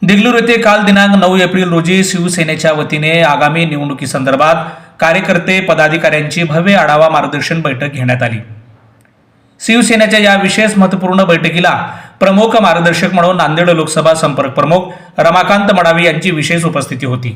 देगलूर येथे काल दिनांक 9 एप्रिल रोजी शिवसेनेच्या वतीने आगामी निवडणुकीसंदर्भात कार्यकर्ते पदाधिकाऱ्यांची भव्य आढावा मार्गदर्शन बैठक घेण्यात आली। शिवसेनेच्या या विशेष महत्त्वपूर्ण बैठकीला प्रमुख मार्गदर्शक म्हणून नांदेड लोकसभा संपर्क प्रमुख रमाकांत मडावी यांची विशेष उपस्थिती होती।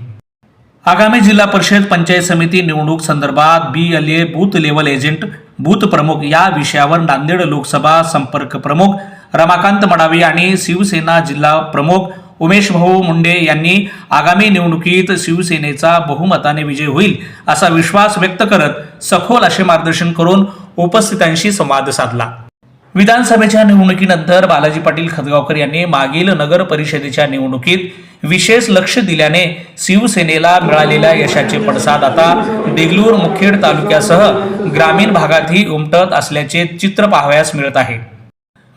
आगामी जिल्हा परिषद पंचायत समिती निवडणूक संदर्भात BLA booth level agent booth प्रमुख या विषयावर नांदेड लोकसभा संपर्क प्रमुख रमाकांत मडावी आणि शिवसेना जिल्हा प्रमुख उमेश भाऊ मुंडे यांनी आगामी निवडणुकीत शिवसेनेचा बहुमताने विजय होईल असा विश्वास व्यक्त करत सखोल असे मार्गदर्शन करून उपस्थितांशी संवाद साधला। विधानसभेच्या निवडणुकीनंतर बालाजी पाटील खतगावकर यांनी मागील नगर परिषदेच्या निवडणुकीत विशेष लक्ष दिल्याने शिवसेनेला मिळालेल्या यशाचे पडसाद आता देगलूर मुखेड तालुक्यासह ग्रामीण भागातही उमटत असल्याचे चित्र पाहावयास मिळत आहे।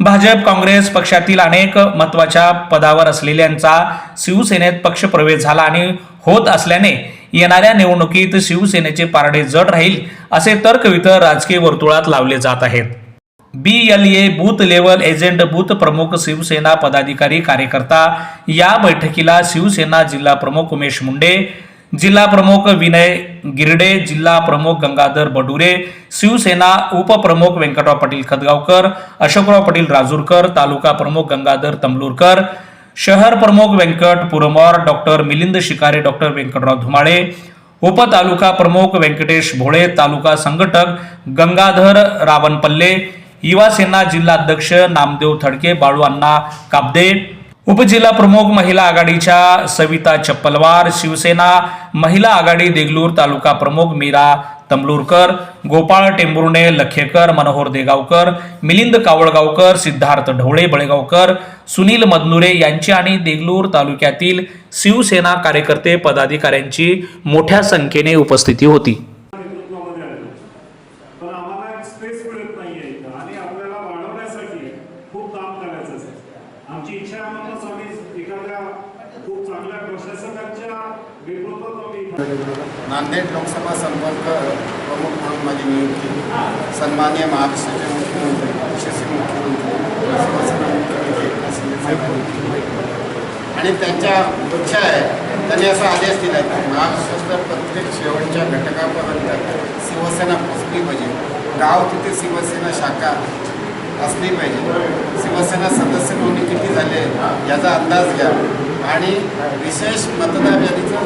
भाजप काँग्रेस पक्षातील अनेक महत्त्वाच्या पदावर असलेल्यांचा शिवसेनेत पक्ष प्रवेश झाला आणि होत असल्याने येणाऱ्या निवडणुकीत शिवसेनेचे पारडे जड राहील असे तर्कवितर्क राजकीय वर्तुळात लावले जात आहेत। BLA booth level agent booth प्रमुख शिवसेना पदाधिकारी कार्यकर्ता या बैठकीला शिवसेना जिल्हा प्रमुख उमेश मुंडे, जिल्हा प्रमुख विनय गिरडे, जिल्हा प्रमुख गंगाधर बडुरे, शिवसेना उपप्रमुख व्यंकटराव पाटील खतगावकर, अशोकराव पाटील राजूरकर, तालुका प्रमुख गंगाधर तमलूरकर, शहर प्रमुख व्यंकट पुरमोर, डॉक्टर मिलिंद शिकारे, डॉक्टर व्यंकटराव धुमाळे, उपतालुका प्रमुख व्यंकटेश भोळे, तालुका संघटक गंगाधर रावणपल्ले, युवा सेना जिल्हा अध्यक्ष नामदेव थडके, बाळू अण्णा काबदे, उपजिल्हा प्रमुख महिला आघाडीच्या सविता चप्पलवार, शिवसेना महिला आघाडी देगलूर तालुका प्रमुख मीरा तमलूरकर, गोपाळ टेंभुर्णे लखेकर, मनोहर देगावकर, मिलिंद कावळगावकर, सिद्धार्थ ढवळे बळेगावकर, सुनील मदनुरे यांची आणि देगलूर तालुक्यातील शिवसेना कार्यकर्ते पदाधिकाऱ्यांची मोठ्या संख्येने उपस्थिती होती। आमची इच्छा म्हणूनच आम्ही एखाद्या खूप चांगल्या प्रशासकाच्या नेतृत्वात नांदेड लोकसभा संपर्क प्रमुख म्हणून माझी नियुक्ती सन्माननीय महाराष्ट्राचे मुख्यमंत्री यशस्वी मुख्यमंत्री आणि त्यांच्या इच्छा आहे त्यांनी असा आदेश दिला की महाराष्ट्राच्या प्रत्येक शेवटच्या घटकापर्यंत शिवसेना पोचली पाहिजे, गाव तिथे शिवसेना शाखा असली पाहिजे, शिवसेना सदस्य नोंदणी किती झाले याचा अंदाज घ्या आणि विशेष मतदार यादीचं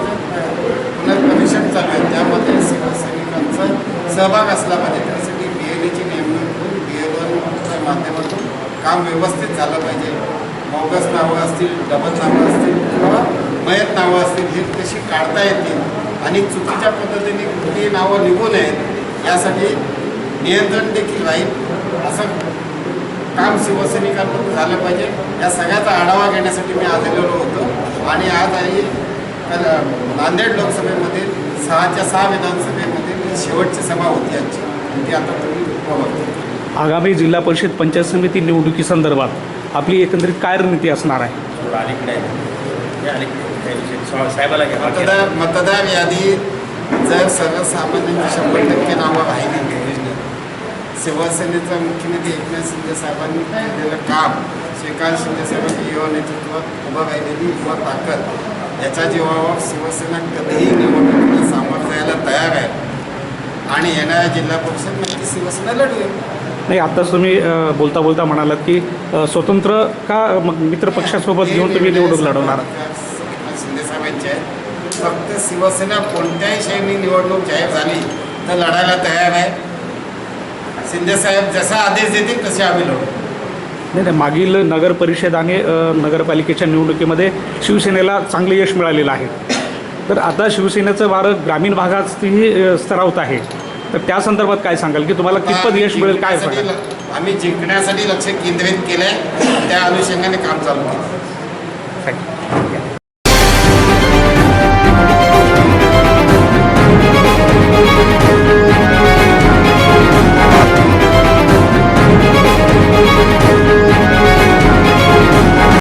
पुनर्परीक्षण चालू आहे त्यामध्ये शिवसैनिकांचा सहभाग असला पाहिजे। त्यासाठी BLAची नेमणूक करून BLAच्या माध्यमातून काम व्यवस्थित झालं पाहिजे। बोगस नावं असतील, डबल नावं असतील किंवा मयत नावं असतील हे कशी काढता येतील आणि चुकीच्या पद्धतीने कुठलीही नावं निघू नयेत यासाठी नियंत्रण देखील राहील असं काम शिवसैनिकांकडून झालं पाहिजे। या सगळ्याचा आढावा घेण्यासाठी मी आज आलेलो होतो आणि आज आहे नांदेड लोकसभेमध्ये 6च्या 6 विधानसभेमध्ये शेवटची सभा होती आजची आणि ती आता तुम्ही बघा। आगामी जिल्हा परिषद पंचायत समिती निवडणुकीसंदर्भात आपली एकंदरीत काय रणनीती असणार आहे? मतदार यादी जर सर्वसामान्यांची 100% नावं राहिली, शिवसेनेचा मुख्यमंत्री एकनाथ शिंदे साहेबांनी केलेलं काम, श्रीकांत शिंदे साहेबांनी युवा नेतृत्वात उभं राहिलेली युवा ताकद याच्या जीवावर शिवसेना कधीही निवडणुकीला सामोरं जायला तयार आहे आणि येणाऱ्या जिल्हा परिषद नक्की शिवसेना लढवेल। नाही, आत्ताच तुम्ही बोलता बोलता म्हणालात की स्वतंत्र का मित्र पक्षासोबत घेऊन तुम्ही निवडणूक लढवणार? शिंदे साहेबांचे फक्त शिवसेना कोणत्याही शैली निवडणूक जाहीर झाली तर लढायला तयार आहे। शिंदे साहेब जसा आदेश देतील तसे आम्ही लढू। नाही, मागील नगर परिषद आणि नगरपालिकेच्या निवडणुकीमध्ये शिवसेनेला चांगले यश मिळालेलं आहे, तर आता शिवसेनेचं वारं ग्रामीण भागातही स्तरावत आहे, तर त्या संदर्भात काय सांगाल की तुम्हाला कितपत यश मिळेल? काय सांगाल? आम्ही जिंकण्यासाठी लक्ष केंद्रित केलं आहे, त्या अनुषंगाने काम चालू केलं। थँक्यू।